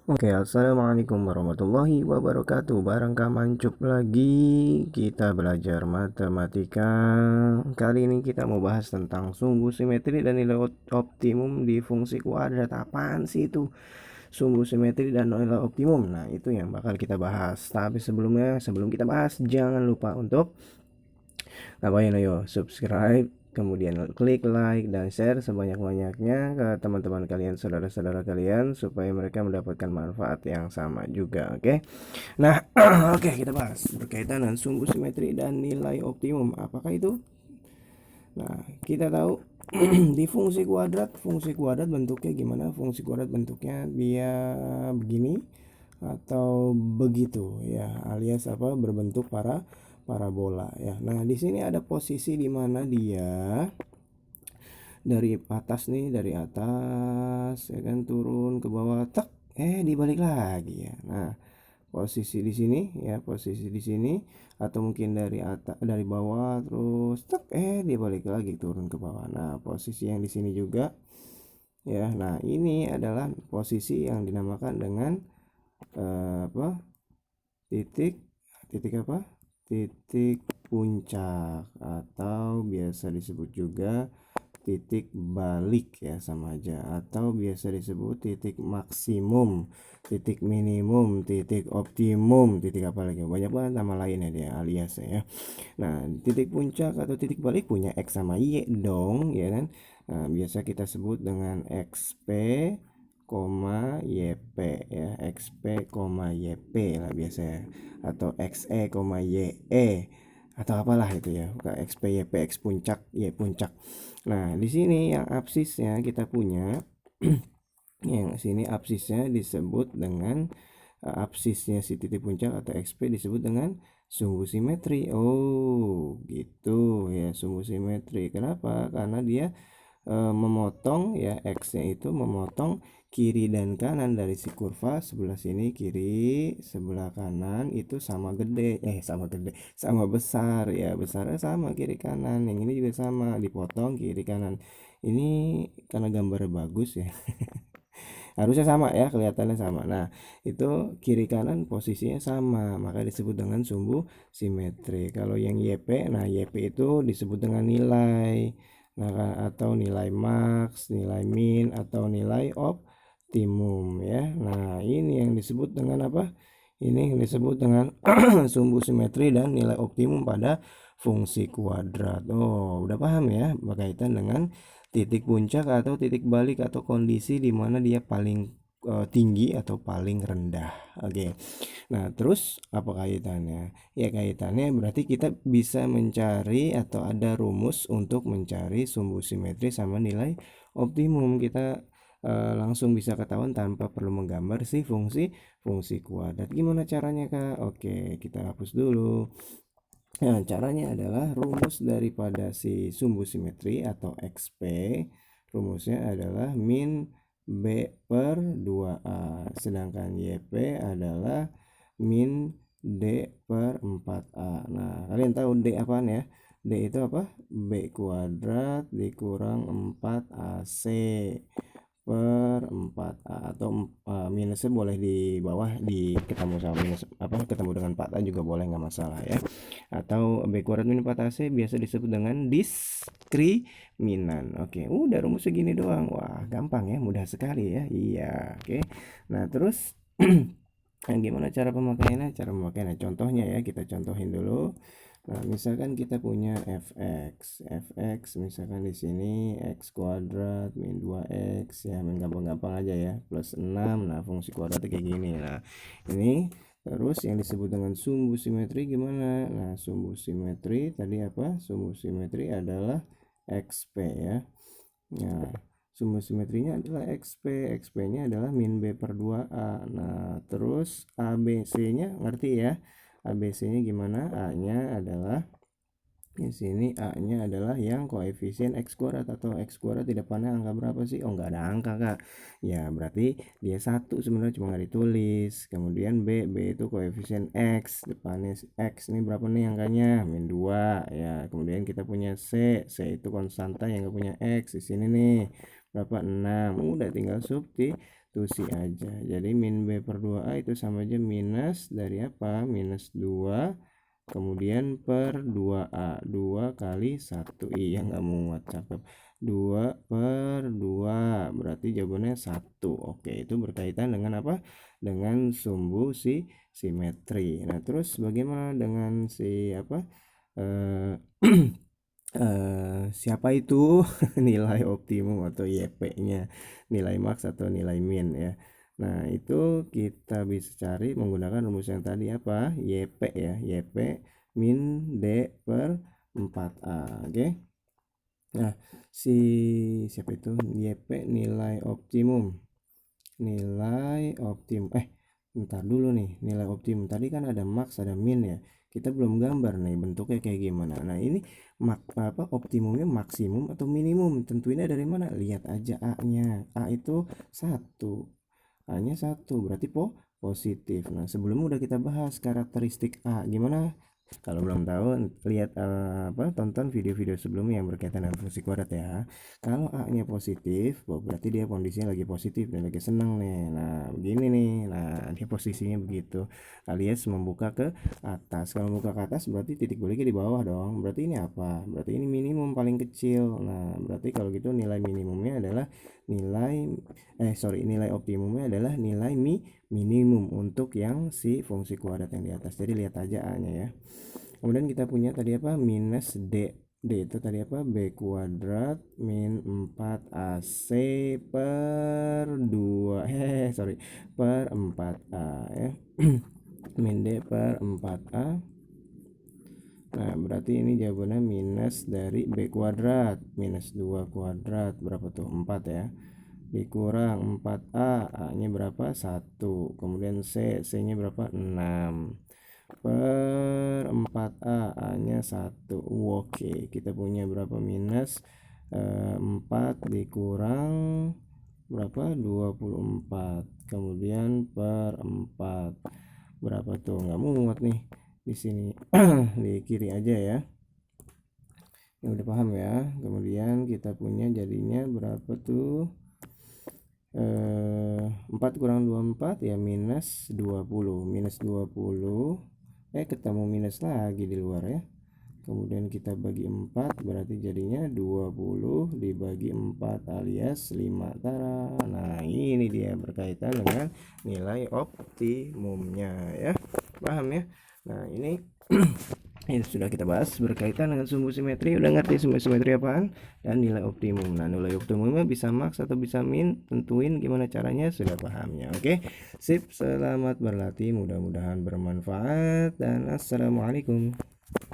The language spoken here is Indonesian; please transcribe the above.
Oke, assalamualaikum warahmatullahi wabarakatuh. Barang Kamancup lagi kita belajar matematika. Kali ini kita mau bahas tentang sumbu simetri dan nilai optimum di fungsi kuadrat. Apaan sih itu sumbu simetri dan nilai optimum? Nah, itu yang bakal kita bahas. Tapi sebelum kita bahas, jangan lupa untuk ngapain, ayo subscribe, kemudian klik like dan share sebanyak-banyaknya ke teman-teman kalian, saudara-saudara kalian, supaya mereka mendapatkan manfaat yang sama juga. Oke, nah oke, kita bahas berkaitan dengan sumbu simetri dan nilai optimum. Apakah itu? Nah, kita tahu di fungsi kuadrat bentuknya gimana. Fungsi kuadrat bentuknya dia begini atau begitu ya, alias apa, berbentuk parabola ya. Nah, di sini ada posisi di mana dia dari atas nih, dari atas ya kan, turun ke bawah, tak dibalik lagi ya. Nah, posisi di sini ya, posisi di sini, atau mungkin dari atas, dari bawah terus tak dibalik lagi, turun ke bawah. Nah, posisi yang di sini juga ya. Nah, ini adalah posisi yang dinamakan dengan apa, titik titik apa, titik puncak, atau biasa disebut juga titik balik ya, sama aja, atau biasa disebut titik maksimum, titik minimum, titik optimum, titik apa lagi, banyak banget nama lainnya dia, alias ya. Nah, titik puncak atau titik balik punya X sama Y dong ya kan. Nah, biasa kita sebut dengan XP, YP ya, XP, YP lah biasanya, atau XE, YE, atau apalah itu ya, XP, YP, X puncak, Y puncak. Nah, di sini yang absisnya kita punya yang sini absisnya disebut dengan absisnya si titik puncak atau XP disebut dengan sumbu simetri. Oh, gitu ya, sumbu simetri. Kenapa? Karena dia memotong ya, X-nya itu memotong kiri dan kanan dari si kurva. Sebelah sini kiri, sebelah kanan itu sama gede, sama besar ya, besarnya sama kiri kanan. Yang ini juga sama, dipotong kiri kanan. Ini karena gambarnya bagus ya, harusnya sama ya, kelihatannya sama. Nah, itu kiri kanan posisinya sama, maka disebut dengan sumbu simetri. Kalau yang YP, nah YP itu disebut dengan nilai, nah, atau nilai max, nilai min, atau nilai optimum ya. Nah, ini yang disebut dengan apa? Ini yang disebut dengan sumbu simetri dan nilai optimum pada fungsi kuadrat. Oh, udah paham ya berkaitan dengan titik puncak atau titik balik atau kondisi di mana dia paling tinggi atau paling rendah. Oke. Nah, terus apa kaitannya? Ya, kaitannya berarti kita bisa mencari atau ada rumus untuk mencari sumbu simetri sama nilai optimum. Kita langsung bisa ketahuan tanpa perlu menggambar si fungsi kuadrat. Gimana caranya, Kak? Oke, kita hapus dulu. Nah, caranya adalah rumus daripada si sumbu simetri atau XP. Rumusnya adalah min B per 2A. Sedangkan YP adalah min D per 4A. Nah, kalian tahu D apaan ya? D itu apa? B kuadrat dikurang 4AC per 4A, atau minusnya boleh di bawah, di ketemu sama minus apa, ketemu dengan 4A juga boleh, nggak masalah ya. Atau B kuadrat min 4AC biasa disebut dengan diskriminan. Oke, udah rumusnya gini doang. Wah, gampang ya, mudah sekali ya. Iya, oke. Nah, terus gimana cara pemakaiannya? Cara pemakaiannya contohnya ya, kita contohin dulu. Nah, misalkan kita punya fx misalkan di sini x kuadrat min 2x ya, main gampang-gampang aja ya, plus 6. Nah, fungsi kuadratnya kayak gini. Nah, ini terus yang disebut dengan sumbu simetri gimana? Nah, sumbu simetri tadi apa? Sumbu simetri adalah XP ya. Nah, sumbu simetrinya adalah XP. XP-nya adalah min B per 2A. Nah, terus ABC-nya ngerti ya? ABC-nya gimana? A-nya adalah di sini, A-nya adalah yang koefisien X kuadrat, atau X kuadrat di depannya angka berapa sih? Oh, nggak ada angka, Kak. Ya, berarti dia satu sebenarnya, cuma nggak ditulis. Kemudian B itu koefisien X, depannya X ini berapa nih angkanya? Min 2 ya. Kemudian kita punya C itu konstanta yang nggak punya X di sini nih. Berapa? 6. Udah tinggal substitusi substitusi aja. Jadi min B per 2A itu sama aja minus dari apa? Minus 2 kemudian per 2A. 2 kali 1. Iya nggak muat, cakep. 2 per 2 berarti jawabannya 1. Oke, itu berkaitan dengan apa? Dengan sumbu simetri. Nah, terus bagaimana dengan si apa? Siapa itu nilai optimum atau YP-nya, nilai max atau nilai min ya. Nah, itu kita bisa cari menggunakan rumus yang tadi apa? YP ya, YP min D per 4A. Oke. Nah, siapa itu? YP nilai optimum. Nilai optimum. Bentar dulu nih, nilai optimum. Tadi kan ada max, ada min ya. Kita belum gambar nih bentuknya kayak gimana. Nah, ini optimumnya maksimum atau minimum? Tentuinnya dari mana? Lihat aja A-nya. A itu 1. A-nya 1 berarti positif. Nah, sebelumnya udah kita bahas karakteristik A. Gimana? Kalau belum tahu, lihat tonton video-video sebelumnya yang berkaitan dengan fungsi kuadrat ya. Kalau A-nya positif, berarti dia kondisinya lagi positif dan lagi senang nih. Nah, begini nih. Nah, dia posisinya begitu, alias membuka ke atas. Kalau membuka ke atas berarti titik baliknya di bawah dong. Berarti ini apa? Berarti ini minimum paling kecil. Nah, berarti kalau gitu nilai minimumnya adalah nilai optimumnya adalah nilai minimum untuk yang si fungsi kuadrat yang di atas. Jadi lihat aja A-nya ya. Kemudian kita punya tadi apa? Minus D. D itu tadi apa? B kuadrat min 4AC per 2 per 4A ya. Min D per 4A. Nah, berarti ini jawabannya minus dari B kuadrat minus 2 kuadrat berapa tuh? 4 ya. Dikurang 4A, A-nya berapa? 1. Kemudian C-nya berapa? 6 per 4A, A-nya 1. Oke, kita punya berapa? Minus 4 dikurang berapa? 24. Kemudian per 4 berapa tuh? Nggak muat nih di sini. Di kiri aja ya. Ini udah paham ya. Kemudian kita punya jadinya berapa tuh? 4 kurang 24 ya minus 20. Minus 20 ketemu minus lagi di luar ya. Kemudian kita bagi 4 berarti jadinya 20 dibagi 4 alias 5 tara. Nah, ini dia berkaitan dengan nilai optimumnya ya. Paham ya? Nah, ini ini sudah kita bahas berkaitan dengan sumbu simetri. Udah ngerti sumbu simetri apaan dan nilai optimum. Nah, nilai optimumnya bisa max atau bisa min, tentuin gimana caranya, sudah pahamnya. Oke, sip, selamat berlatih, mudah-mudahan bermanfaat dan assalamualaikum.